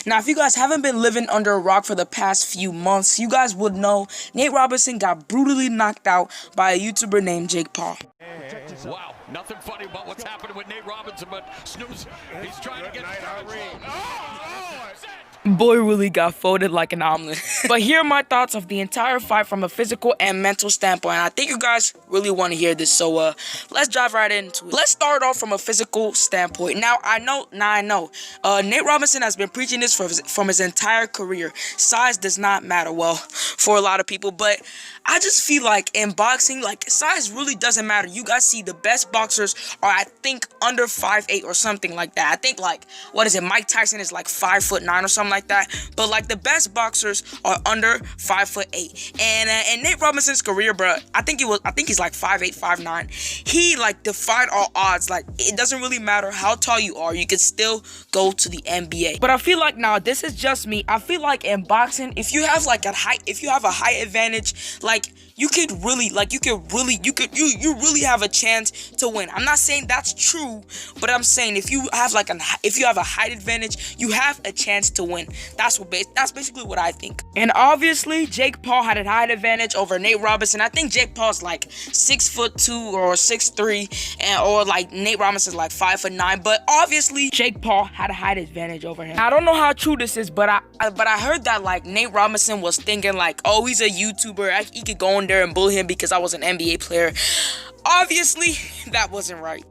Now, if you guys haven't been living under a rock for the past few months, you guys would know Nate Robinson got brutally knocked out by a YouTuber named Jake Paul. Wow, nothing funny about what's happening with Nate Robinson, but Snooze, he's trying to get Boy really got folded like an omelet. But here are my thoughts of the entire fight from a physical and mental standpoint. I think you guys really want to hear this, so let's dive right into it. Let's start off from a physical standpoint. Now I know Nate Robinson has been preaching this from his entire career. Size does not matter, well, for a lot of people, but I just feel like in boxing, like, size really doesn't matter. You guys see the best boxers are, I think, under 5'8" or something like that. I think, like, what is it, Mike Tyson is like 5'9" or something like that. But like the best boxers are under 5'8". And Nate Robinson's career, bro, I think he's like 5'8", 5'9". He like defied all odds. Like, it doesn't really matter how tall you are, you can still go to the NBA. But I feel like, now this is just me, I feel like in boxing, if you have like a height advantage, like you really have a chance to win. I'm not saying that's true, but I'm saying if you have a height advantage, you have a chance to win. That's basically what I think. And obviously, Jake Paul had a height advantage over Nate Robinson. I think Jake Paul's like 6'2" or 6'3", or like Nate Robinson's like 5'9". But obviously, Jake Paul had a height advantage over him. I don't know how true this is, but I heard that like Nate Robinson was thinking like, oh, he's a YouTuber, he could go in there and bully him because I was an NBA player. Obviously, that wasn't right.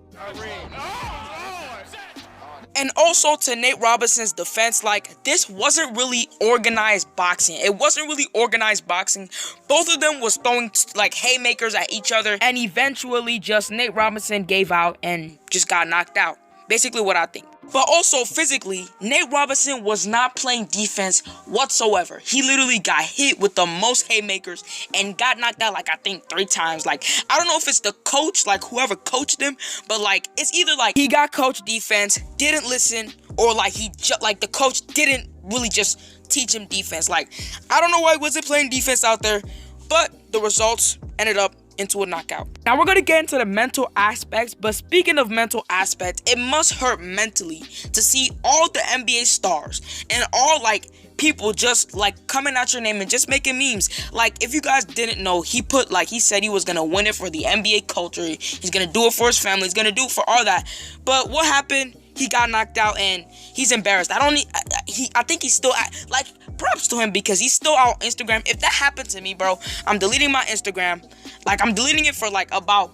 And also, to Nate Robinson's defense, like, this wasn't really organized boxing. It wasn't really organized boxing. Both of them was throwing like haymakers at each other, and eventually just Nate Robinson gave out and just got knocked out. Basically what I think. But also physically, Nate Robinson was not playing defense whatsoever. He literally got hit with the most haymakers and got knocked out like I think 3 times. Like, I don't know if it's the coach, like whoever coached him, but like it's either like he got coach defense, didn't listen, or like the coach didn't really just teach him defense. Like, I don't know why he wasn't playing defense out there, but the results ended up into a knockout. Now we're gonna get into the mental aspects, but speaking of mental aspects, it must hurt mentally to see all the NBA stars and all like people just like coming out your name and just making memes. Like, if you guys didn't know, he said he was gonna win it for the NBA culture, he's gonna do it for his family, he's gonna do it for all that. But what happened? He got knocked out and he's embarrassed. I think he's still like, props to him because he's still out on Instagram. If that happened to me, bro, I'm deleting my Instagram. Like, I'm deleting it for like about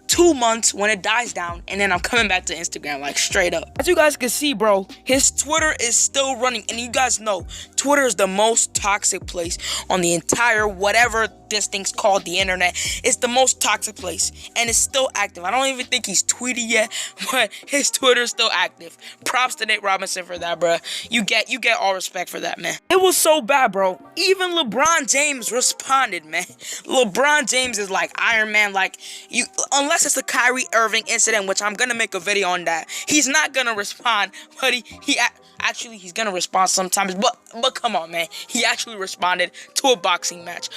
2 months when it dies down, and then I'm coming back to Instagram, like, straight up. As you guys can see, bro, his Twitter is still running, and you guys know Twitter is the most toxic place on the entire whatever this thing's called, the internet. It's the most toxic place, and it's still active. I don't even think he's tweeted yet, but his Twitter is still active. Props to Nate Robinson for that, bro. You get all respect for that, man. It was so bad, bro. Even LeBron James responded, man. LeBron James is like Iron Man. Like, unless it's the Kyrie Irving incident, which I'm gonna make a video on that, he's not gonna respond, but he's gonna respond sometimes, but come on, man, he actually responded to a boxing match.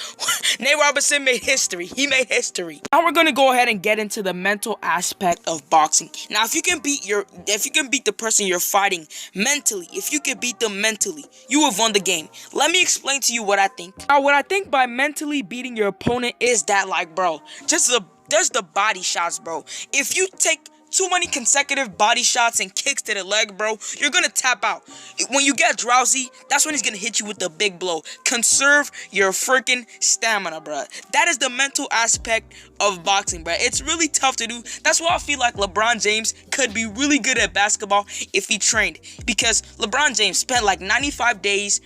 Nate Robinson made history. He made history. Now we're gonna go ahead and get into the mental aspect of boxing. Now, if you can beat the person you're fighting mentally, if you can beat them mentally, you have won the game. Let me explain to you what I think. Now, what I think by mentally beating your opponent is that, like, bro, there's the body shots, bro. If you take too many consecutive body shots and kicks to the leg, bro, you're gonna tap out. When you get drowsy, that's when he's gonna hit you with the big blow. Conserve your freaking stamina, bro. That is the mental aspect of boxing, bro. It's really tough to do. That's why I feel like LeBron James could be really good at basketball if he trained, because LeBron James spent like 95 days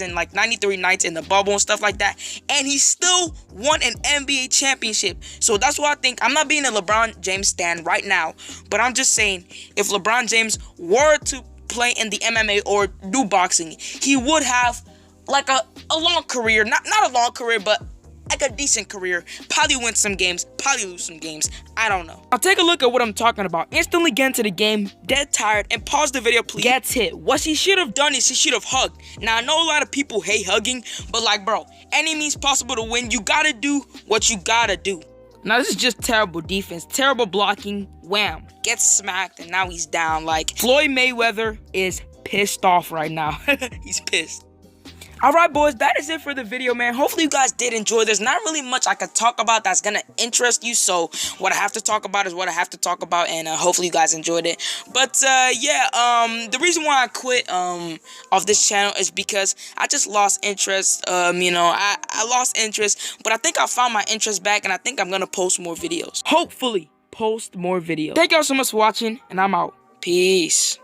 and like 93 nights in the bubble and stuff like that, and he still won an NBA championship. So that's why I think, I'm not being a LeBron James stan right now, but I'm just saying, if LeBron James were to play in the MMA or do boxing, he would have like a long career, not a long career, but like a decent career. Probably win some games, probably lose some games. I don't know. I'll take a look at what I'm talking about. Instantly get into the game, dead tired, and pause the video, please. Gets hit. What he should have done is he should have hugged. Now, I know a lot of people hate hugging, but like, bro, any means possible to win, you gotta do what you gotta do. Now, this is just terrible defense, terrible blocking. Wham, gets smacked, and now he's down. Like, Floyd Mayweather is pissed off right now. He's pissed. Alright boys, that is it for the video, man. Hopefully you guys did enjoy. There's not really much I could talk about that's gonna interest you, so what I have to talk about is what I have to talk about, and hopefully you guys enjoyed it. But yeah, the reason why I quit off this channel is because I just lost interest. You know, I lost interest, but I think I found my interest back, and I think I'm gonna post more videos. Hopefully post more videos. Thank y'all so much for watching, and I'm out. Peace.